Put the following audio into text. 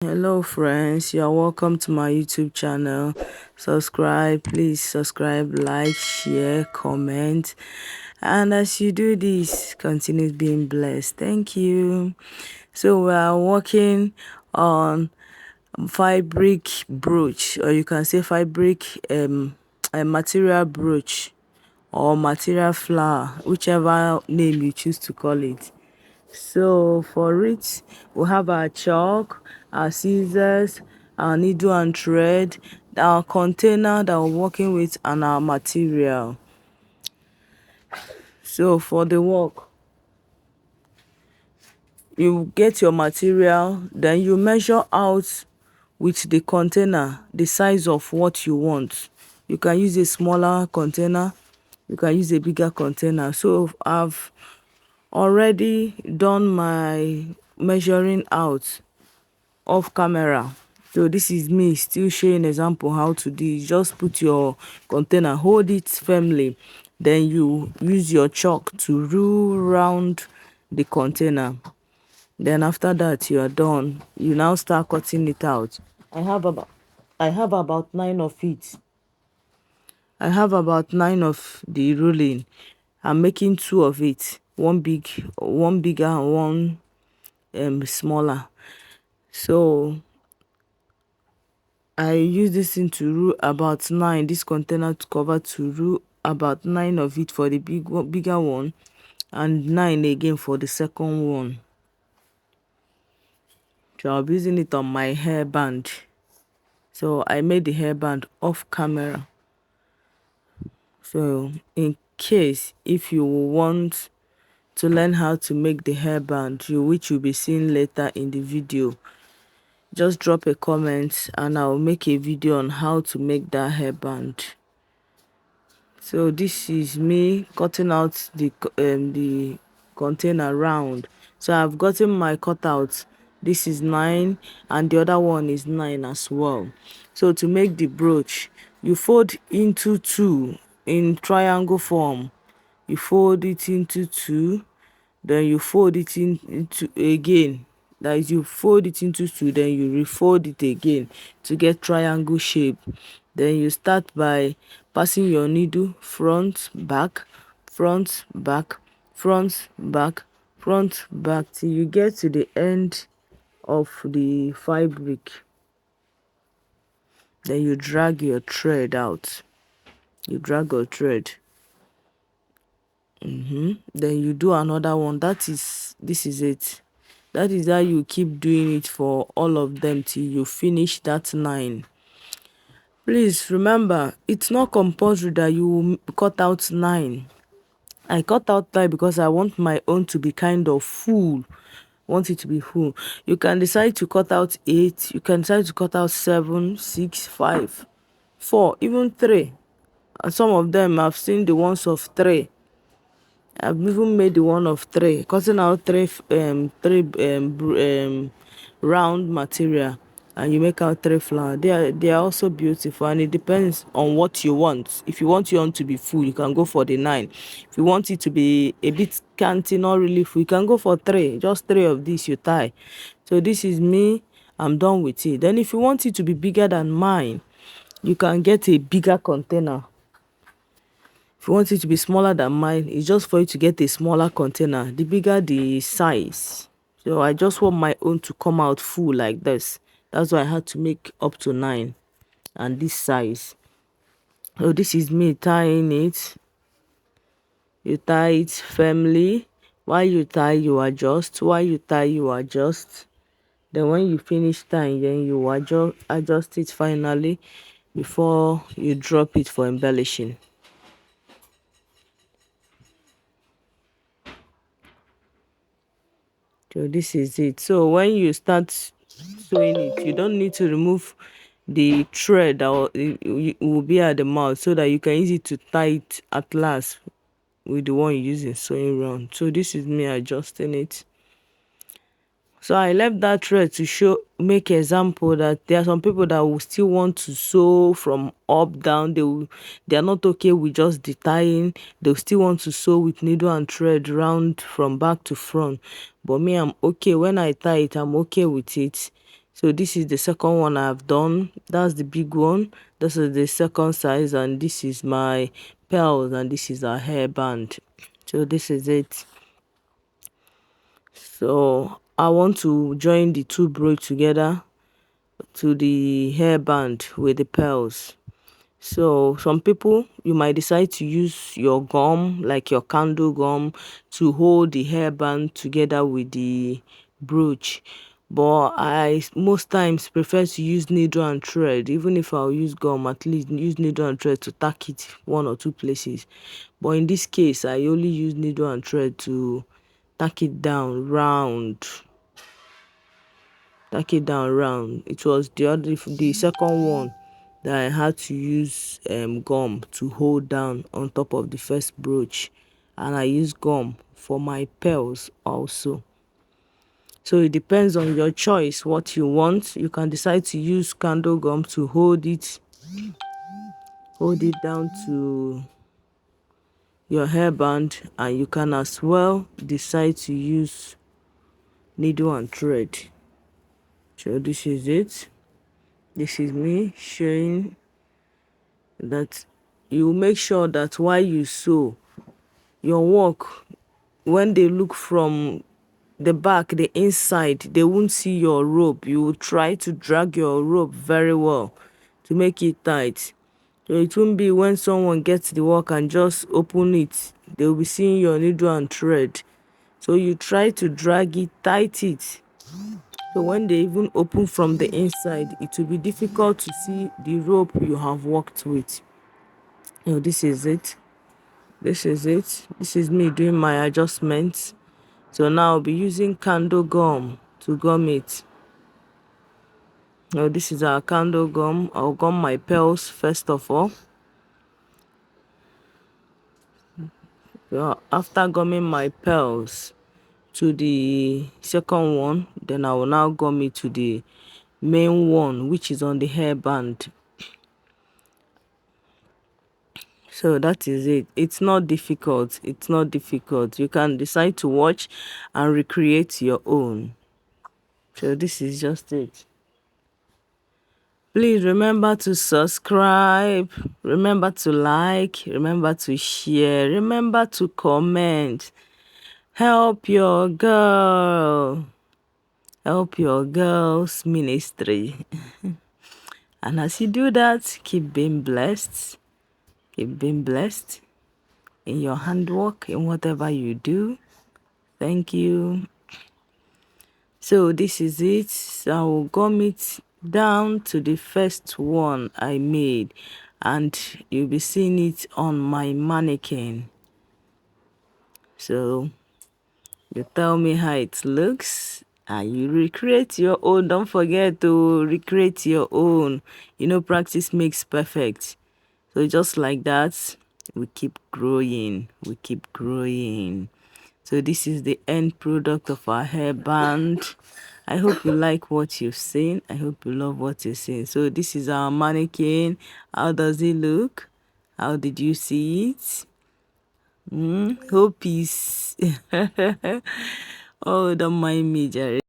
Hello friends, you are welcome to my YouTube channel. Subscribe, please subscribe, like, share, comment, and as you do this, continue being blessed. Thank you. So we are working on fabric brooch, or you can say fabric a material brooch or material flower, whichever name you choose to call it. So for it, we have our chalk, our scissors, our needle and thread, our container that we're working with, and our material. So for the work, you get your material, then you measure out with the container the size of what you want. You can use a smaller container, you can use a bigger container. So I've already done my measuring out off camera. So this is me still showing example how to do it. Just put your container, hold it firmly, then you use your chalk to rule round the container. Then after that you are done, you now start cutting it out. I have about 9 of it. I have about 9 of the ruling. I'm making 2 of it, one bigger and one smaller. So I use this thing to rule about 9, this container to cover, to rule about 9 of it for the bigger one, and 9 again for the second one. So I'll be using it on my hairband. So I made the hairband off camera. So in case if you want to learn how to make the hairband, which you'll be seeing later in the video, just drop a comment and I'll make a video on how to make that hairband. So this is me cutting out the container round. So I've gotten my cutout. This is 9 and the other one is 9 as well. So to make the brooch, you fold into 2 in triangle form. You fold it into 2, then you fold it into again. That is, you fold it into 2, then you refold it again to get triangle shape. Then you start by passing your needle front, back, front, back, front, back, front, back till you get to the end of the fabric. Then you drag your thread out. You drag your thread. Then you do another one. This is it. That is how you keep doing it for all of them till you finish that 9. Please remember, it's not compulsory that you cut out 9. I cut out 9 because I want my own to be kind of full. Want it to be full. You can decide to cut out 8. You can decide to cut out 7, 6, 5, 4, even 3. And some of them I've seen the ones of 3. I've even made the one of 3, cutting out three round material, and you make out 3 flower. They are also beautiful, and it depends on what you want. If you want your own to be full, you can go for the 9. If you want it to be a bit scanty, not really full, you can go for 3. Just 3 of this you tie. So this is me. I'm done with it. Then if you want it to be bigger than mine, you can get a bigger container. If you want it to be smaller than mine, it's just for you to get a smaller container. The bigger the size. So I just want my own to come out full like this. That's why I had to make up to 9 and this size. So this is me tying it. You tie it firmly. While you tie, you adjust. While you tie, you adjust. Then when you finish tying, then you adjust it finally before you drop it for embellishing. So this is it. So when you start sewing it, you don't need to remove the thread that will be at the mouth, so that you can use it to tie it at last with the one you're using sewing round. So this is me adjusting it. So I left that thread to make example that there are some people that will still want to sew from up down. They are not okay with just the tying. They'll still want to sew with needle and thread round from back to front. But me, I'm okay. When I tie it, I'm okay with it. So this is the second one I've done. That's the big one. This is the second size, and this is my pearls, and this is our hairband. So this is it. So I want to join the two brooch together to the hairband with the pearls. So some people, you might decide to use your gum, like your candle gum, to hold the hairband together with the brooch. But I most times prefer to use needle and thread. Even if I'll use gum, at least use needle and thread to tack it one or two places. But in this case, I only use needle and thread to tack it down round. Tack it down round. It was the second one that I had to use gum to hold down on top of the first brooch, and I use gum for my pearls also. So it depends on your choice what you want. You can decide to use candle gum to hold it down to your hairband, and you can as well decide to use needle and thread. So this is it. This is me showing that you make sure that while you sew your work, when they look from the back, the inside, they won't see your rope. You will try to drag your rope very well to make it tight. So it won't be when someone gets the work and just open it, they'll be seeing your needle and thread. So you try to drag it, tight it. So when they even open from the inside, it will be difficult to see the rope you have worked with. This is it. This is it. This is me doing my adjustments. So now I'll be using candle gum to gum it. Now this is our candle gum. I'll gum my pearls first of all. So after gumming my pearls to the second one, then I will now gum it to the main one, which is on the hairband. So that is it. It's not difficult. It's not difficult. You can decide to watch and recreate your own. So this is just it. Please remember to subscribe, remember to like, remember to share, remember to comment. Help your girl. Help your girl's ministry. And as you do that, keep being blessed. Keep being blessed in your handwork, in whatever you do. Thank you. So this is it. I will gum it down to the first one I made, and you'll be seeing it on my mannequin. So you tell me how it looks and you recreate your own. Don't forget to recreate your own. Practice makes perfect. So just like that, we keep growing. We keep growing. So this is the end product of our hairband. I hope you like what you've seen. I hope you love what you've seen. So this is our mannequin. How does it look? How did you see it? Hope is oh, don't mind me, Jerry.